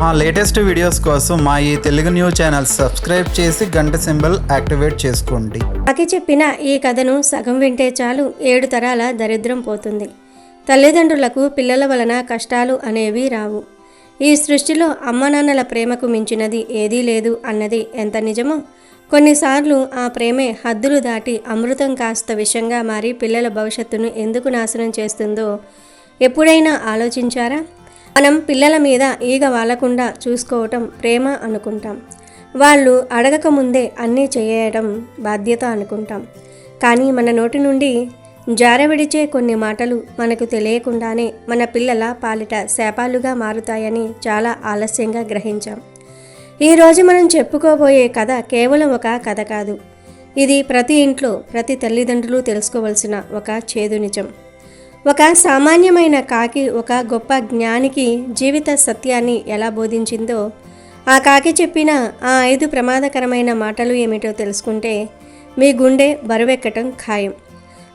మా latest videos కోసం మా ఈ తెలుగు న్యూస్ ఛానల్ సబ్స్క్రైబ్ చేసి గంట సింబల్ యాక్టివేట్ చేసుకోండి. అకి చెప్పిన ఈ కథను సగం వింటే చాలు 7 తరాల దరిద్రం పోతుంది. తల్లిదండ్రులకు పిల్లల వలన కష్టాలు అనేవి రావు. ఈ సృష్టిలో అమ్మనాన్నల ప్రేమకు మించినది ఏదీ లేదు అన్నది ఎంత నిజమో, కొన్నిసార్లు ఆ ప్రేమే హద్దులు దాటి అమృతం కాస్త విషంగా మారి పిల్లల భవిష్యత్తును ఎందుకు నాశనం చేస్తుందో ఎప్పుడైనా ఆలోచించారా? మనం పిల్లల మీద ఈగ వాలకుండా చూసుకోవటం ప్రేమ అనుకుంటాం. వాళ్ళు అడగకముందే అన్నీ చేయడం బాధ్యత అనుకుంటాం. కానీ మన నోటి నుండి జారవిడిచే కొన్ని మాటలు మనకు తెలియకుండానే మన పిల్లల పాలిట శాపాలుగా మారుతాయని చాలా ఆలస్యంగా గ్రహించాం. ఈరోజు మనం చెప్పుకోబోయే కథ కేవలం ఒక కథ కాదు. ఇది ప్రతి ఇంట్లో ప్రతి తల్లిదండ్రులు తెలుసుకోవలసిన ఒక చేదు నిజం. ఒక సామాన్యమైన కాకి ఒక గొప్ప జ్ఞానికి జీవిత సత్యాన్ని ఎలా బోధించిందో, ఆ కాకి చెప్పిన ఆ 5 ప్రమాదకరమైన మాటలు ఏమిటో తెలుసుకుంటే మీ గుండె బరువెక్కటం ఖాయం.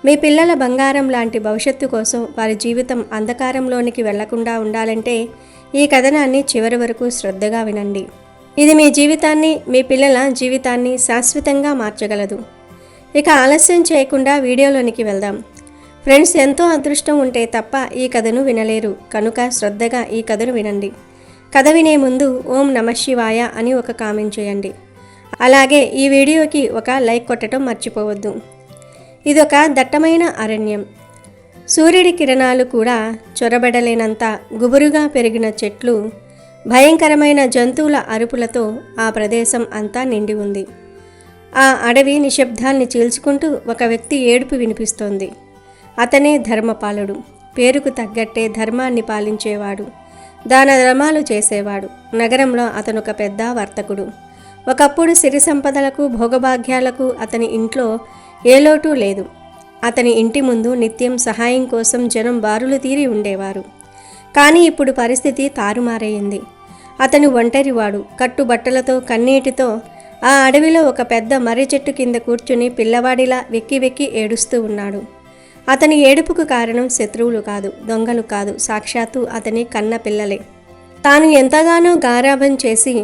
మీ పిల్లల బంగారం లాంటి భవిష్యత్తు కోసం వారి జీవితం అంధకారంలోనికి వెళ్లకుండా ఉండాలంటే ఈ కథనాన్ని చివరి వరకు శ్రద్ధగా వినండి. ఇది మీ జీవితాన్ని, మీ పిల్లల జీవితాన్ని శాశ్వతంగా మార్చగలదు. ఇక ఆలస్యం చేయకుండా వీడియోలోనికి వెళ్దాం. ఫ్రెండ్స్, ఎంతో అదృష్టం ఉంటే తప్ప ఈ కథను వినలేరు. కనుక శ్రద్ధగా ఈ కథను వినండి. కథ వినే ముందు ఓం నమః శివాయ అని ఒక కామెంట్ చేయండి. అలాగే ఈ వీడియోకి ఒక లైక్ కొట్టడం మర్చిపోవద్దు. ఇదొక దట్టమైన అరణ్యం. సూర్యుడి కిరణాలు కూడా చొరబడలేనంత గుబురుగా పెరిగిన చెట్లు, భయంకరమైన జంతువుల అరుపులతో ఆ ప్రదేశం అంతా నిండి ఉంది. ఆ అడవి నిశ్శబ్దాన్ని చీల్చుకుంటూ ఒక వ్యక్తి ఏడుపు వినిపిస్తోంది. అతనే ధర్మపాలుడు. పేరుకు తగ్గట్టే ధర్మాన్ని పాలించేవాడు, దాన ధర్మాలు చేసేవాడు. నగరంలో అతనొక పెద్ద వర్తకుడు. ఒకప్పుడు సిరి సంపదలకు భోగభాగ్యాలకు అతని ఇంట్లో ఏ లోటు లేదు. అతని ఇంటి ముందు నిత్యం సహాయం కోసం జనం బారులు తీరి ఉండేవారు. కానీ ఇప్పుడు పరిస్థితి తారుమారయ్యింది. అతను ఒంటరివాడు. కట్టుబట్టలతో కన్నీటితో ఆ అడవిలో ఒక పెద్ద మర్రి చెట్టు కింద కూర్చుని పిల్లవాడిలా వెక్కి వెక్కి ఏడుస్తూ ఉన్నాడు. అతని ఏడుపుకు కారణం శత్రువులు కాదు, దొంగలు కాదు, సాక్షాత్తు అతని కన్న పిల్లలే. తాను ఎంతగానో గారాబం చేసి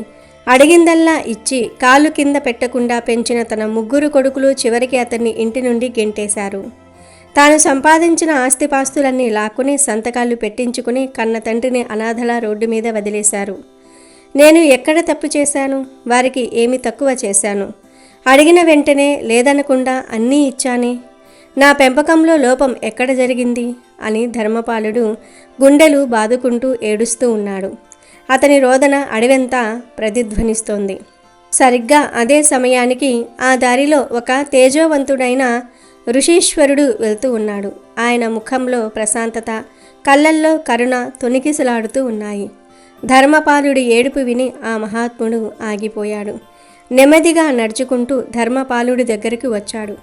అడిగిందల్లా ఇచ్చి కాలు కింద పెట్టకుండా పెంచిన తన 3 కొడుకులు చివరికి అతన్ని ఇంటి నుండి గెంటేశారు. తాను సంపాదించిన ఆస్తిపాస్తులన్నీ లాక్కుని సంతకాలు పెట్టించుకుని కన్న తండ్రిని అనాథలా రోడ్డు మీద వదిలేశారు. నేను ఎక్కడ తప్పు చేశాను? వారికి ఏమి తక్కువ చేశాను? అడిగిన వెంటనే లేదనకుండా అన్నీ ఇచ్చానే. నా పెంపకంలో లోపం ఎక్కడ జరిగింది అని ధర్మపాలుడు గుండెలు బాదుకుంటూ ఏడుస్తూ ఉన్నాడు. అతని రోదన అడవంతా ప్రతిధ్వనిస్తోంది. సరిగ్గా అదే సమయానికి ఆ దారిలో ఒక తేజోవంతుడైన ఋషీశ్వరుడు వెళ్తూ ఉన్నాడు. ఆయన ముఖంలో ప్రశాంతత, కళ్ళల్లో కరుణ తొణికిసలాడుతూ ఉన్నాయి. ధర్మపాలుడి ఏడుపు విని ఆ మహాత్ముడు ఆగిపోయాడు. నెమ్మదిగా నడుచుకుంటూ ధర్మపాలుడి దగ్గరికి వచ్చాడు.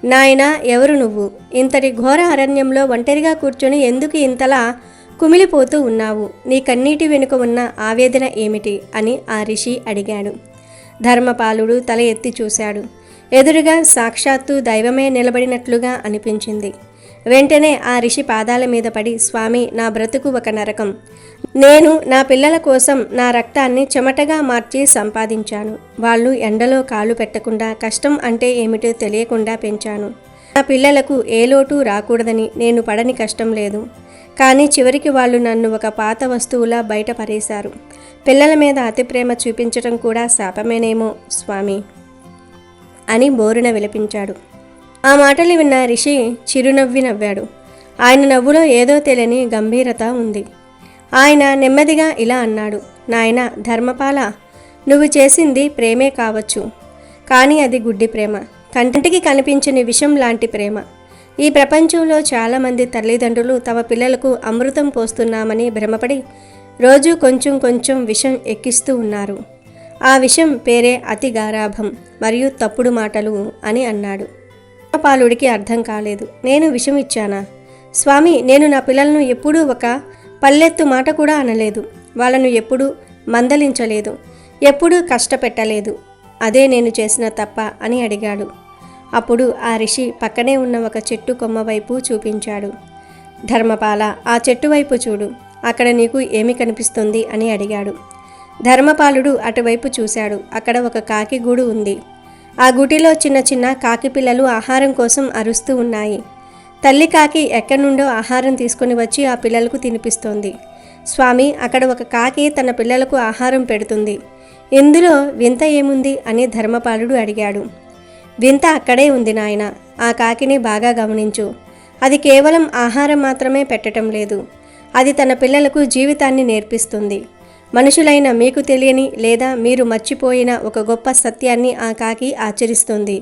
నాయనా, ఎవరు నువ్వు? ఇంతటి ఘోర అరణ్యంలో ఒంటరిగా కూర్చొని ఎందుకు ఇంతలా కుమిలిపోతూ ఉన్నావు? నీ కన్నీటి వెనుక ఉన్న ఆవేదన ఏమిటి అని ఆ ఋషి అడిగాడు. ధర్మపాలుడు తల ఎత్తి చూశాడు. ఎదురుగా సాక్షాత్తు దైవమే నిలబడినట్లుగా అనిపించింది. వెంటనే ఆ ఋషి పాదాల మీద పడి, స్వామి, నా బ్రతుకు ఒక నరకం. నేను నా పిల్లల కోసం నా రక్తాన్ని చెమటగా మార్చి సంపాదించాను. వాళ్ళు ఎండలో కాలు పెట్టకుండా కష్టం అంటే ఏమిటో తెలియకుండా పెంచాను. నా పిల్లలకు ఏ లోటు రాకూడదని నేను పడని కష్టం లేదు. కానీ చివరికి వాళ్ళు నన్ను ఒక పాత వస్తువులా బయట పడేశారు. పిల్లల మీద అతి ప్రేమ చూపించటం కూడా శాపమేనేమో స్వామి అని బోరున విలపించాడు. ఆ మాటలు విన్న ఋషి చిరునవ్వి నవ్వాడు. ఆయన నవ్వులో ఏదో తెలియని గంభీరత ఉంది. ఆయన నెమ్మదిగా ఇలా అన్నాడు, నాయనా ధర్మపాల, నువ్వు చేసింది ప్రేమే కావచ్చు, కానీ అది గుడ్డి ప్రేమ, కంటికి కనిపించని విషం లాంటి ప్రేమ. ఈ ప్రపంచంలో చాలామంది తల్లిదండ్రులు తమ పిల్లలకు అమృతం పోస్తున్నామని భ్రమపడి రోజు కొంచెం కొంచెం విషం ఎక్కిస్తూ ఉన్నారు. ఆ విషం పేరే అతి గారాభం మరియు తప్పుడు మాటలు అని అన్నాడు. ధర్మపాలుడికి అర్థం కాలేదు. నేను విషం ఇచ్చానా? స్వామి, నేను నా పిల్లలను ఎప్పుడూ ఒక పల్లెత్తు మాట కూడా అనలేదు. వాళ్ళను ఎప్పుడూ మందలించలేదు, ఎప్పుడూ కష్టపెట్టలేదు. అదే నేను చేసిన తప్ప అని అడిగాడు. అప్పుడు ఆ ఋషి పక్కనే ఉన్న ఒక చెట్టు కొమ్మ వైపు చూపించాడు. ధర్మపాల, ఆ చెట్టు వైపు చూడు, అక్కడ నీకు ఏమి కనిపిస్తుంది అని అడిగాడు. ధర్మపాలుడు అటువైపు చూశాడు. అక్కడ ఒక కాకి గూడు ఉంది. ఆ గుటిలో చిన్న చిన్న కాకి పిల్లలు ఆహారం కోసం అరుస్తూ ఉన్నాయి. తల్లి కాకి ఎక్కడి నుండో ఆహారం తీసుకుని వచ్చి ఆ పిల్లలకు తినిపిస్తోంది. స్వామి, అక్కడ ఒక కాకి తన పిల్లలకు ఆహారం పెడుతుంది. ఇందులో వింత ఏముంది అని ధర్మపాలుడు అడిగాడు. వింత అక్కడే ఉంది నాయన. ఆ కాకిని బాగా గమనించు. అది కేవలం ఆహారం మాత్రమే పెట్టడం లేదు. అది తన పిల్లలకు జీవితాన్ని నేర్పిస్తుంది. మనుషులైన మీకు తెలియని లేదా మీరు మర్చిపోయిన ఒక గొప్ప సత్యాన్ని ఆ కాకి ఆచరిస్తుంది.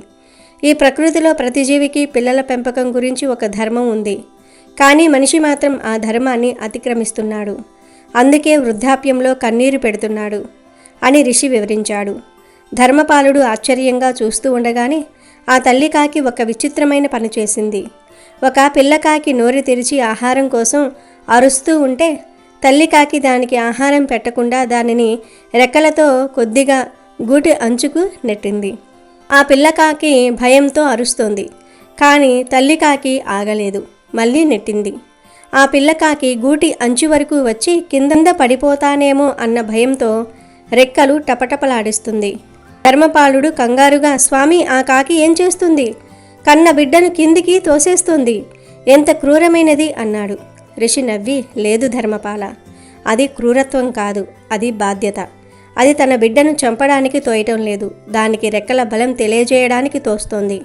ఈ ప్రకృతిలో ప్రతి జీవికి పిల్లల పెంపకం గురించి ఒక ధర్మం ఉంది. కానీ మనిషి మాత్రం ఆ ధర్మాన్ని అతిక్రమిస్తున్నాడు. అందుకే వృద్ధాప్యంలో కన్నీరు పెడుతున్నాడు అని ఋషి వివరించాడు. ధర్మపాలుడు ఆశ్చర్యంగా చూస్తూ ఉండగానే ఆ తల్లి కాకి ఒక విచిత్రమైన పని చేసింది. ఒక పిల్లకాకి నోరు తెరిచి ఆహారం కోసం అరుస్తూ ఉంటే తల్లి కాకి దానికి ఆహారం పెట్టకుండా దానిని రెక్కలతో కొద్దిగా గూటి అంచుకు నెట్టింది. ఆ పిల్లకాకి భయంతో అరుస్తోంది. కానీ తల్లి కాకి ఆగలేదు. మళ్ళీ నెట్టింది. ఆ పిల్లకాకి గూటి అంచు వరకు వచ్చి కింద పడిపోతానేమో అన్న భయంతో రెక్కలు టపటపలాడిస్తుంది. ధర్మపాలుడు కంగారుగా, స్వామి, ఆ కాకి ఏం చేస్తుంది? కన్న బిడ్డను కిందికి తోసేస్తుంది. ఎంత క్రూరమైనది అన్నాడు. ఋషి నవ్వి, లేదు ధర్మపాల, అది క్రూరత్వం కాదు, అది బాధ్యత. అది తన బిడ్డను చంపడానికి తోయటం లేదు. దానికి రెక్కల బలం తెలియజేయడానికి తోస్తోంది.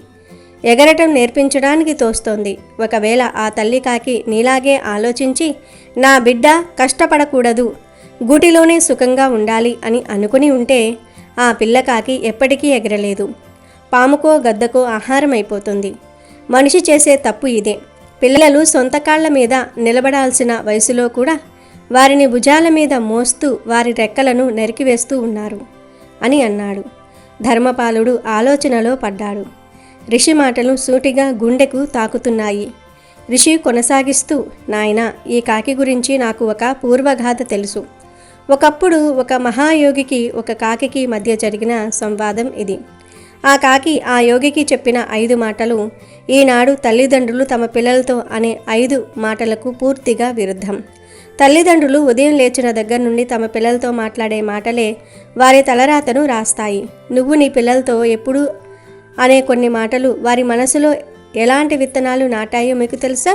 ఎగరటం నేర్పించడానికి తోస్తోంది. ఒకవేళ ఆ తల్లి కాకి నీలాగే ఆలోచించి నా బిడ్డ కష్టపడకూడదు, గూటిలోనే సుఖంగా ఉండాలి అని అనుకుని ఉంటే ఆ పిల్లకాకి ఎప్పటికీ ఎగరలేదు. పాముకో గద్దకో ఆహారం అయిపోతుంది. మనిషి చేసే తప్పు ఇదే. పిల్లలు సొంత కాళ్ల మీద నిలబడాల్సిన వయసులో కూడా వారిని భుజాల మీద మోస్తూ వారి రెక్కలను నరికివేస్తూ ఉన్నారు అని అన్నాడు. ధర్మపాలుడు ఆలోచనలో పడ్డాడు. ఋషి మాటలు సూటిగా గుండెకు తాకుతున్నాయి. ఋషి కొనసాగిస్తూ, నాయనా, ఈ కాకి గురించి నాకు ఒక పూర్వగాథ తెలుసు. ఒకప్పుడు ఒక మహాయోగికి ఒక కాకికి మధ్య జరిగిన సంవాదం ఇది. ఆ కాకి ఆ యోగికి చెప్పిన 5 మాటలు ఈనాడు తల్లిదండ్రులు తమ పిల్లలతో అనే 5 మాటలకు పూర్తిగా విరుద్ధం. తల్లిదండ్రులు ఉదయం లేచిన దగ్గర నుండి తమ పిల్లలతో మాట్లాడే మాటలే వారి తలరాతను రాస్తాయి. నువ్వు నీ పిల్లలతో ఎప్పుడు అనే కొన్ని మాటలు వారి మనసులో ఎలాంటి విత్తనాలు నాటాయో మీకు తెలుసా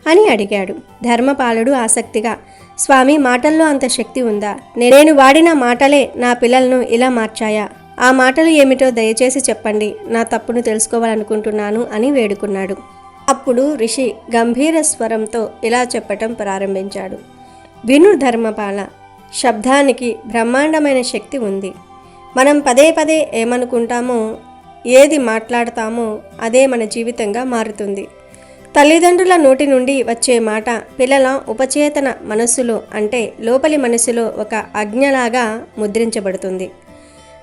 అని అడిగాడు. ధర్మపాలుడు ఆసక్తిగా, స్వామి, మాటల్లో అంత శక్తి ఉందా? నేను వాడిన మాటలే నా పిల్లలను ఇలా మార్చాయా? ఆ మాటలు ఏమిటో దయచేసి చెప్పండి. నా తప్పును తెలుసుకోవాలనుకుంటున్నాను అని వేడుకున్నాడు. అప్పుడు ఋషి గంభీర స్వరంతో ఇలా చెప్పటం ప్రారంభించాడు. విను ధర్మపాల, శబ్దానికి బ్రహ్మాండమైన శక్తి ఉంది. మనం పదే పదే ఏమనుకుంటామో, ఏది మాట్లాడతామో అదే మన జీవితంగా మారుతుంది. తల్లిదండ్రుల నోటి నుండి వచ్చే మాట పిల్లల ఉపచేతన మనస్సులో, అంటే లోపలి మనసులో ఒక ఆజ్ఞలాగా ముద్రించబడుతుంది.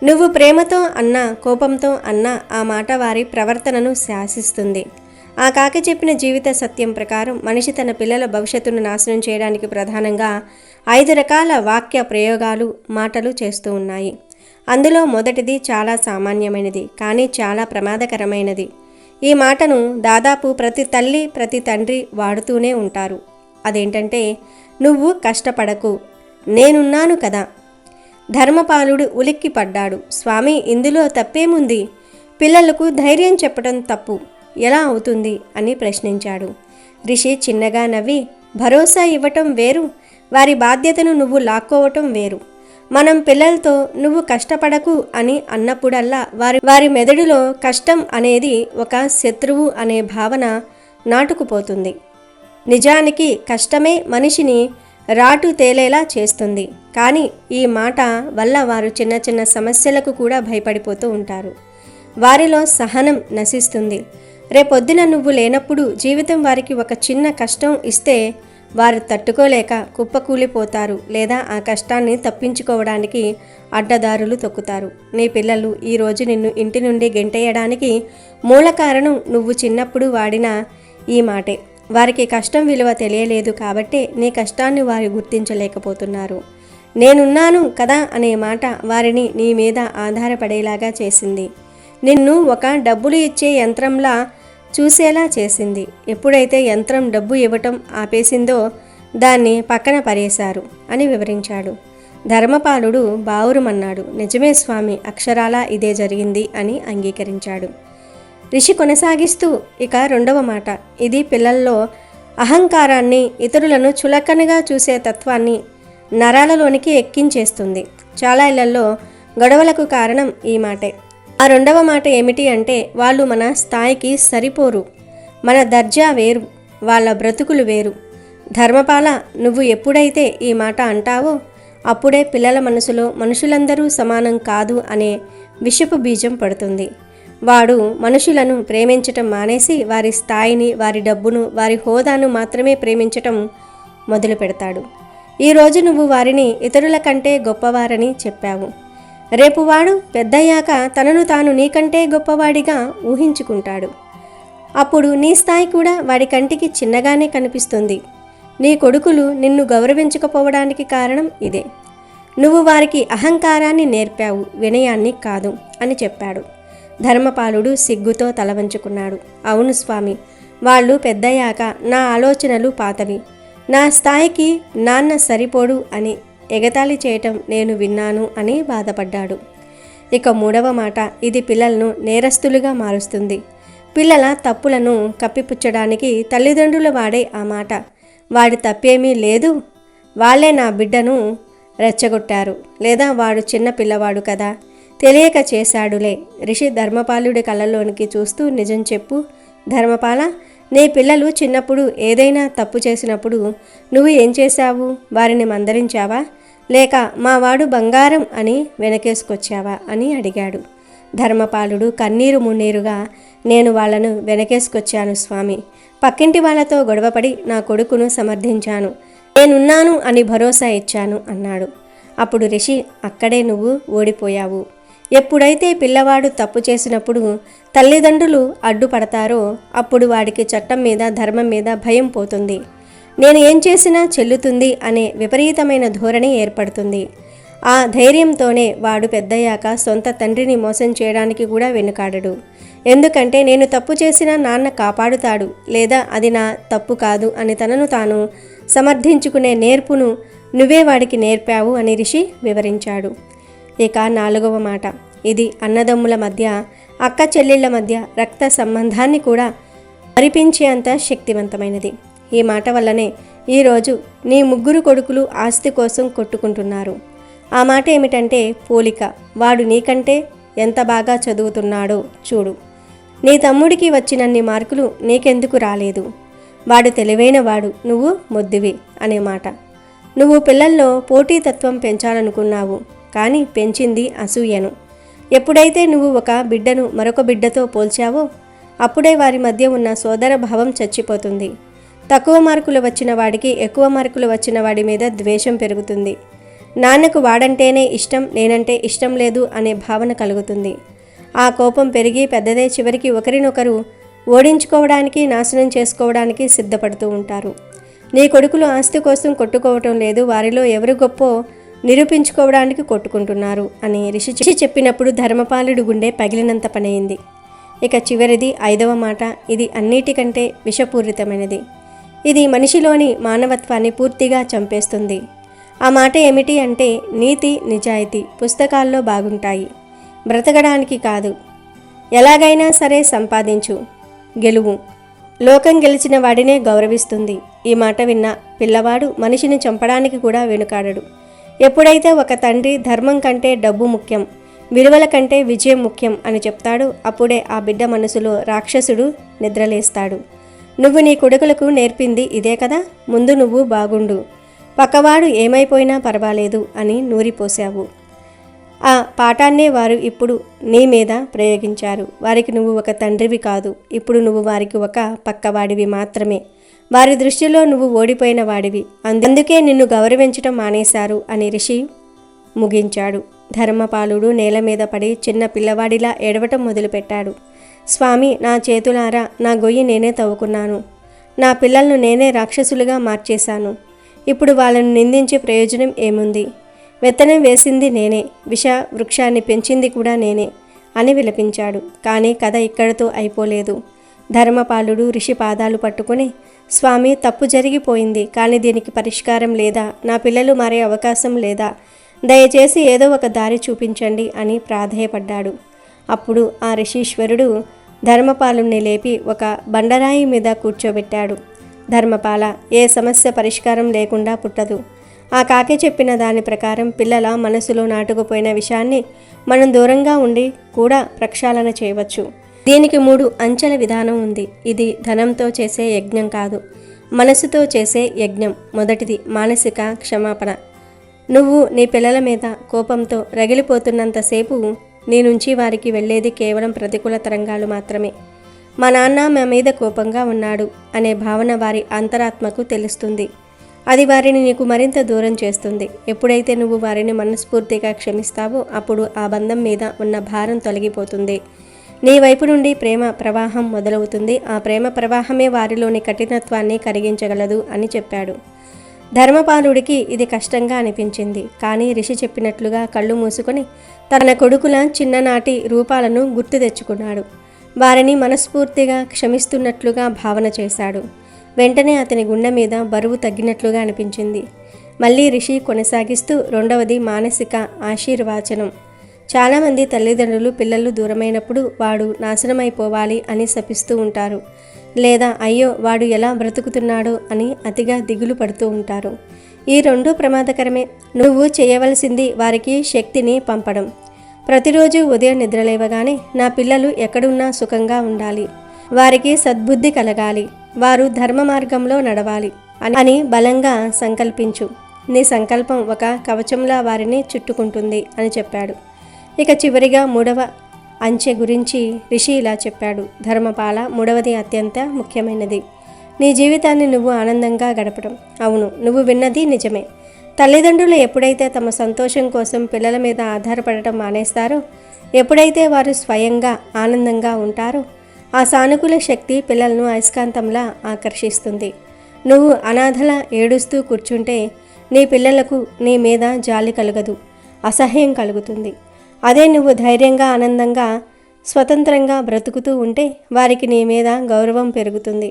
నువ్వు ప్రేమతో అన్నా కోపంతో అన్నా ఆ మాట వారి ప్రవర్తనను శాసిస్తుంది. ఆ కాకి చెప్పిన జీవిత సత్యం ప్రకారం మనిషి తన పిల్లల భవిష్యత్తును నాశనం చేయడానికి ప్రధానంగా 5 రకాల వాక్య ప్రయోగాలు, మాటలు చేస్తూ ఉన్నాయి. అందులో మొదటిది చాలా సామాన్యమైనది, కానీ చాలా ప్రమాదకరమైనది. ఈ మాటను దాదాపు ప్రతి తల్లి, ప్రతి తండ్రి వాడుతూనే ఉంటారు. అదేంటంటే, నువ్వు కష్టపడకు, నేనున్నాను కదా. ధర్మపాలుడు ఉలిక్కి పడ్డాడు. స్వామి, ఇందులో తప్పేముంది? పిల్లలకు ధైర్యం చెప్పడం తప్పు ఎలా అవుతుంది అని ప్రశ్నించాడు. ఋషి చిన్నగా నవ్వి, భరోసా ఇవ్వటం వేరు, వారి బాధ్యతను నువ్వు లాక్కోవటం వేరు. మనం పిల్లలతో నువ్వు కష్టపడకు అని అన్నప్పుడల్లా వారి మెదడులో కష్టం అనేది ఒక శత్రువు అనే భావన నాటుకుపోతుంది. నిజానికి కష్టమే మనిషిని రాటు తేలేలా చేస్తుంది. కానీ ఈ మాట వల్ల వారు చిన్న చిన్న సమస్యలకు కూడా భయపడిపోతూ ఉంటారు. వారిలో సహనం నశిస్తుంది. రేపొద్దున నువ్వు లేనప్పుడు జీవితం వారికి ఒక చిన్న కష్టం ఇస్తే వారు తట్టుకోలేక కుప్పకూలిపోతారు, లేదా ఆ కష్టాన్ని తప్పించుకోవడానికి అడ్డదారులు తొక్కుతారు. నీ పిల్లలు ఈరోజు నిన్ను ఇంటి నుండి గెంటేయడానికి మూల కారణం నువ్వు చిన్నప్పుడు వాడిన ఈ మాటే. వారికి కష్టం విలువ తెలియలేదు కాబట్టే నీ కష్టాన్ని వారు గుర్తించలేకపోతున్నారు. నేనున్నాను కదా అనే మాట వారిని నీ మీద ఆధారపడేలాగా చేసింది. నిన్ను ఒక డబ్బులు ఇచ్చే యంత్రంలా చూసేలా చేసింది. ఎప్పుడైతే యంత్రం డబ్బు ఇవ్వటం ఆపేసిందో దాన్ని పక్కన పడేశారు అని వివరించాడు. ధర్మపాలుడు బావురుమన్నాడు. నిజమే స్వామి, అక్షరాలా ఇదే జరిగింది అని అంగీకరించాడు. ఋషి కొనసాగిస్తూ ఇక రెండవ మాట, ఇది పిల్లల్లో అహంకారాన్ని, ఇతరులను చులకనగా చూసే తత్వాన్ని నరాలలోనికి ఎక్కించేస్తుంది. చాలా ఇళ్లలో గొడవలకు కారణం ఈ మాటే. ఆ రెండవ మాట ఏమిటి అంటే, వాళ్ళు మన స్థాయికి సరిపోరు, మన దర్జా వేరు, వాళ్ళ బ్రతుకులు వేరు. ధర్మపాల, నువ్వు ఎప్పుడైతే ఈ మాట అంటావో అప్పుడే పిల్లల మనసులో మనుషులందరూ సమానం కాదు అనే విషపు బీజం పడుతుంది. వాడు మనుషులను ప్రేమించటం మానేసి వారి స్థాయిని, వారి డబ్బును, వారి హోదాను మాత్రమే ప్రేమించటం మొదలు పెడతాడు. ఈరోజు నువ్వు వారిని ఇతరుల కంటే గొప్పవారని చెప్పావు. రేపు వాడు పెద్దయ్యాక తనను తాను నీకంటే గొప్పవాడిగా ఊహించుకుంటాడు. అప్పుడు నీ స్థాయి కూడా వాడి కంటికి చిన్నగానే కనిపిస్తుంది. నీ కొడుకులు నిన్ను గౌరవించకపోవడానికి కారణం ఇదే. నువ్వు వారికి అహంకారాన్ని నేర్పావు, వినయాన్ని కాదు అని చెప్పాడు. ధర్మపాలుడు సిగ్గుతో తల వంచుకున్నాడు. అవును స్వామి, వాళ్ళు పెద్దయ్యాక నా ఆలోచనలు పాతవి, నా స్థాయికి నాన్న సరిపోడు అని ఎగతాళి చేయటం నేను విన్నాను అని బాధపడ్డాడు. ఇక మూడవ మాట, ఇది పిల్లలను నేరస్తులుగా మారుస్తుంది. పిల్లల తప్పులను కప్పిపుచ్చడానికి తల్లిదండ్రులు వాడే ఆ మాట, వాడి తప్పేమీ లేదు, వాళ్ళే నా బిడ్డను రెచ్చగొట్టారు, లేదా వాడు చిన్న పిల్లవాడు కదా, తెలియక చేశాడులే. ఋషి ధర్మపాలుడి కళ్ళలోనికి చూస్తూ, నిజం చెప్పు ధర్మపాల, నీ పిల్లలు చిన్నప్పుడు ఏదైనా తప్పు చేసినప్పుడు నువ్వు ఏం చేశావు? వారిని మందలించావా, లేక మా వాడు బంగారం అని వెనకేసుకొచ్చావా అని అడిగాడు. ధర్మపాలుడు కన్నీరు మున్నీరుగా, నేను వాళ్లను వెనకేసుకొచ్చాను స్వామి, పక్కింటి వాళ్లతో గొడవపడి నా కొడుకును సమర్థించాను, నేనున్నాను అని భరోసా ఇచ్చాను అన్నాడు. అప్పుడు ఋషి, అక్కడే నువ్వు ఓడిపోయావు. ఎప్పుడైతే పిల్లవాడు తప్పు చేసినప్పుడు తల్లిదండ్రులు అడ్డుపడతారో అప్పుడు వాడికి చట్టం మీద, ధర్మం మీద భయం పోతుంది. నేను ఏం చేసినా చెల్లుతుంది అనే విపరీతమైన ధోరణి ఏర్పడుతుంది. ఆ ధైర్యంతోనే వాడు పెద్దయ్యాక సొంత తండ్రిని మోసం చేయడానికి కూడా వెనుకాడడు. ఎందుకంటే నేను తప్పు చేసినా నాన్న కాపాడుతాడు, లేదా అది నా తప్పు కాదు అని తనను తాను సమర్థించుకునే నేర్పును నువ్వే వాడికి నేర్పావు అని ఋషి వివరించాడు. ఇక నాలుగవ మాట, ఇది అన్నదమ్ముల మధ్య, అక్క చెల్లెళ్ల మధ్య రక్త సంబంధాన్ని కూడా మరిపించేంత శక్తివంతమైనది. ఈ మాట వల్లనే ఈరోజు నీ ముగ్గురు కొడుకులు ఆస్తి కోసం కొట్టుకుంటున్నారు. ఆ మాట ఏమిటంటే పోలిక. వాడు నీకంటే ఎంత బాగా చదువుతున్నాడో చూడు, నీ తమ్ముడికి వచ్చినన్ని మార్కులు నీకెందుకు రాలేదు, వాడు తెలివైన వాడు, నువ్వు మొద్దువి అనే మాట. నువ్వు పిల్లల్లో పోటీతత్వం పెంచాలనుకున్నావు, కానీ పెంచింది అసూయను. ఎప్పుడైతే నువ్వు ఒక బిడ్డను మరొక బిడ్డతో పోల్చావో అప్పుడే వారి మధ్య ఉన్న సోదర భావం చచ్చిపోతుంది. తక్కువ మార్కులు వచ్చిన వాడికి ఎక్కువ మార్కులు వచ్చిన వాడి మీద ద్వేషం పెరుగుతుంది. నాన్నకు వాడంటేనే ఇష్టం, నేనంటే ఇష్టం లేదు అనే భావన కలుగుతుంది. ఆ కోపం పెరిగి పెద్దదే చివరికి ఒకరినొకరు ఓడించుకోవడానికి, నాశనం చేసుకోవడానికి సిద్ధపడుతూ ఉంటారు. నీ కొడుకులు ఆస్తి కోసం కొట్టుకోవటం లేదు, వారిలో ఎవరు గొప్పో నిరూపించుకోవడానికి కొట్టుకుంటున్నారు అని ఋషి చెప్పినప్పుడు ధర్మపాలుడి గుండె పగిలినంత పనయింది. ఇక చివరిది ఐదవ మాట, ఇది అన్నిటికంటే విషపూరితమైనది. ఇది మనిషిలోని మానవత్వాన్ని పూర్తిగా చంపేస్తుంది. ఆ మాట ఏమిటి అంటే, నీతి నిజాయితీ పుస్తకాల్లో బాగుంటాయి, బ్రతకడానికి కాదు. ఎలాగైనా సరే సంపాదించు, గెలువు, లోకం గెలిచిన వాడినే గౌరవిస్తుంది. ఈ మాట విన్న పిల్లవాడు మనిషిని చంపడానికి కూడా వెనుకాడడు. ఎప్పుడైతే ఒక తండ్రి ధర్మం కంటే డబ్బు ముఖ్యం, విలువల కంటే విజయం ముఖ్యం అని చెప్తాడు, అప్పుడే ఆ బిడ్డ మనసులో రాక్షసుడు నిద్రలేస్తాడు. నువ్వు నీ కొడుకులకు నేర్పింది ఇదే కదా, ముందు నువ్వు బాగుండు, పక్కవాడు ఏమైపోయినా పర్వాలేదు అని నూరిపోసావు. ఆ పాఠాన్నే వారు ఇప్పుడు నీ మీద ప్రయోగించారు. వారికి నువ్వు ఒక తండ్రివి కాదు, ఇప్పుడు నువ్వు వారికి ఒక పక్కవాడివి మాత్రమే. వారి దృష్టిలో నువ్వు ఓడిపోయిన వాడివి, అందుకే నిన్ను గౌరవించటం మానేశారు అని ఋషి ముగించాడు. ధర్మపాలుడు నేల మీద పడి చిన్న పిల్లవాడిలా ఏడవటం మొదలుపెట్టాడు. స్వామి, నా చేతులారా నా గొయ్యి నేనే తవ్వుకున్నాను, నా పిల్లలను నేనే రాక్షసులుగా మార్చేశాను. ఇప్పుడు వాళ్ళను నిందించే ప్రయోజనం ఏముంది? విత్తనం వేసింది నేనే, విష వృక్షాన్ని పెంచింది కూడా నేనే అని విలపించాడు. కానీ కథ ఇక్కడితో అయిపోలేదు. ధర్మపాలుడు ఋషి పాదాలు పట్టుకుని, స్వామి, తప్పు జరిగిపోయింది, కానీ దీనికి పరిష్కారం లేదా? నా పిల్లలు మారే అవకాశం లేదా? దయచేసి ఏదో ఒక దారి చూపించండి అని ప్రాధేయపడ్డాడు. అప్పుడు ఆ ఋషీశ్వరుడు ధర్మపాలుణ్ణి లేపి ఒక బండరాయి మీద కూర్చోబెట్టాడు. ధర్మపాల, ఏ సమస్య పరిష్కారం లేకుండా పుట్టదు. ఆ కాకి చెప్పిన దాని ప్రకారం పిల్లల మనసులో నాటుకుపోయిన విషయాన్ని మనం దూరంగా ఉండి కూడా ప్రక్షాళన చేయవచ్చు. దీనికి 3 అంచెల విధానం ఉంది. ఇది ధనంతో చేసే యజ్ఞం కాదు, మనసుతో చేసే యజ్ఞం. మొదటిది మానసిక క్షమాపణ. నువ్వు నీ పిల్లల మీద కోపంతో రగిలిపోతున్నంతసేపు నీ నుంచి వారికి వెళ్ళేది కేవలం ప్రతికూల తరంగాలు మాత్రమే. మా నాన్న మా మీద కోపంగా ఉన్నాడు అనే భావన వారి అంతరాత్మకు తెలుస్తుంది. అది వారిని నీకు మరింత దూరం చేస్తుంది. ఎప్పుడైతే నువ్వు వారిని మనస్ఫూర్తిగా క్షమిస్తావో అప్పుడు ఆ బంధం మీద ఉన్న భారం తొలగిపోతుంది. నీ వైపు నుండి ప్రేమ ప్రవాహం మొదలవుతుంది. ఆ ప్రేమ ప్రవాహమే వారిలోని కఠినత్వాన్ని కరిగించగలదు అని చెప్పాడు. ధర్మపాలుడికి ఇది కష్టంగా అనిపించింది. కానీ ఋషి చెప్పినట్లుగా కళ్ళు మూసుకొని తన కొడుకుల చిన్ననాటి రూపాలను గుర్తు తెచ్చుకున్నాడు. వారిని మనస్ఫూర్తిగా క్షమిస్తున్నట్లుగా భావన చేశాడు. వెంటనే అతని గుండె మీద బరువు తగ్గినట్లుగా అనిపించింది. మళ్ళీ ఋషి కొనసాగిస్తూ, రెండవది మానసిక ఆశీర్వచనం. చాలామంది తల్లిదండ్రులు పిల్లలు దూరమైనప్పుడు వాడు నాశనమైపోవాలి అని శపిస్తూ ఉంటారు, లేదా అయ్యో వాడు ఎలా బ్రతుకుతున్నాడో అని అతిగా దిగులు పడుతూ ఉంటారు. ఈ 2 ప్రమాదకరమే. నువ్వు చేయవలసింది వారికి శక్తిని పంపడం. ప్రతిరోజు ఉదయం నిద్రలేవగానే నా పిల్లలు ఎక్కడున్నా సుఖంగా ఉండాలి, వారికి సద్బుద్ధి కలగాలి, వారు ధర్మ మార్గంలో నడవాలి అని బలంగా సంకల్పించు. నీ సంకల్పం ఒక కవచంలా వారిని చుట్టుకుంటుంది అని చెప్పాడు. ఇక చివరిగా 3వ అంచె గురించి ఋషి ఇలా చెప్పాడు. ధర్మపాల, 3వది అత్యంత ముఖ్యమైనది. నీ జీవితాన్ని నువ్వు ఆనందంగా గడపడం. అవును, నువ్వు విన్నది నిజమే. తల్లిదండ్రులు ఎప్పుడైతే తమ సంతోషం కోసం పిల్లల మీద ఆధారపడటం మానేస్తారో, ఎప్పుడైతే వారు స్వయంగా ఆనందంగా ఉంటారో, ఆ సానుకూల శక్తి పిల్లలను అయస్కాంతంలా ఆకర్షిస్తుంది. నువ్వు అనాథలా ఏడుస్తూ కూర్చుంటే నీ పిల్లలకు నీ మీద జాలి కలగదు, అసహ్యం కలుగుతుంది. అదే నువ్వు ధైర్యంగా, ఆనందంగా, స్వతంత్రంగా బ్రతుకుతూ ఉంటే వారికి నీ మీద గౌరవం పెరుగుతుంది.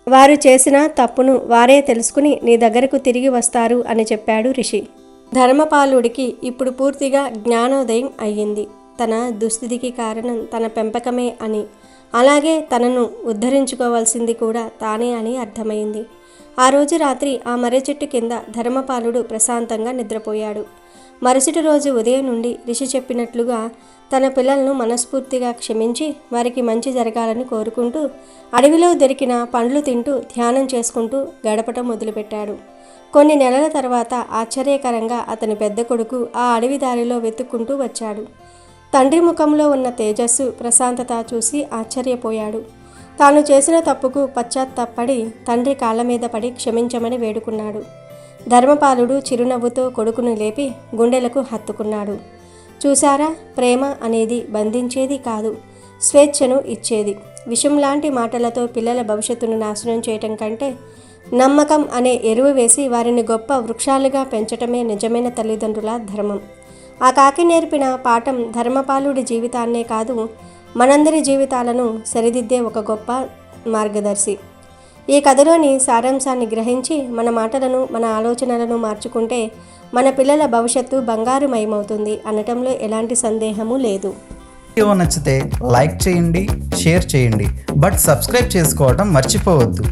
వారు చేసిన తప్పును వారే తెలుసుకుని నీ దగ్గరకు తిరిగి వస్తారు అని చెప్పాడు ఋషి. ధర్మపాలుడికి ఇప్పుడు పూర్తిగా జ్ఞానోదయం అయ్యింది. తన దుస్థితికి కారణం తన పెంపకమే అని, అలాగే తనను ఉద్ధరించుకోవాల్సింది కూడా తానే అని అర్థమైంది. ఆ రోజు రాత్రి ఆ మర్రి చెట్టు కింద ధర్మపాలుడు ప్రశాంతంగా నిద్రపోయాడు. మరుసటి రోజు ఉదయం నుండి ఋషి చెప్పినట్లుగా తన పిల్లలను మనస్ఫూర్తిగా క్షమించి వారికి మంచి జరగాలని కోరుకుంటూ అడవిలో దొరికిన పండ్లు తింటూ ధ్యానం చేసుకుంటూ గడపటం మొదలుపెట్టాడు. కొన్ని నెలల తర్వాత ఆశ్చర్యకరంగా అతని పెద్ద కొడుకు ఆ అడవి దారిలో వెతుక్కుంటూ వచ్చాడు. తండ్రి ముఖంలో ఉన్న తేజస్సు, ప్రశాంతత చూసి ఆశ్చర్యపోయాడు. తాను చేసిన తప్పుకు పశ్చాత్తాపడి తండ్రి కాళ్ళ మీద పడి క్షమించమని వేడుకున్నాడు. ధర్మపాలుడు చిరునవ్వుతో కొడుకును లేపి గుండెలకు హత్తుకున్నాడు. చూసారా, ప్రేమ అనేది బంధించేది కాదు, స్వేచ్ఛను ఇచ్చేది. విషం లాంటి మాటలతో పిల్లల భవిష్యత్తును నాశనం చేయటం కంటే నమ్మకం అనే ఎరువు వేసి వారిని గొప్ప వృక్షాలుగా పెంచటమే నిజమైన తల్లిదండ్రుల ధర్మం. ఆ కాకి నేర్పిన పాఠం ధర్మపాలుడి జీవితాన్నే కాదు, మనందరి జీవితాలను సరిదిద్దే ఒక గొప్ప మార్గదర్శి. ఈ కథలోని సారాంశాన్ని గ్రహించి మన మాటలను, మన ఆలోచనలను మార్చుకుంటే మన పిల్లల భవిష్యత్తు బంగారుమయమవుతుంది అనటంలో ఎలాంటి సందేహము లేదు. వీడియో నచ్చితే లైక్ చేయండి, షేర్ చేయండి, బట్ సబ్స్క్రైబ్ చేసుకోవడం మర్చిపోవద్దు.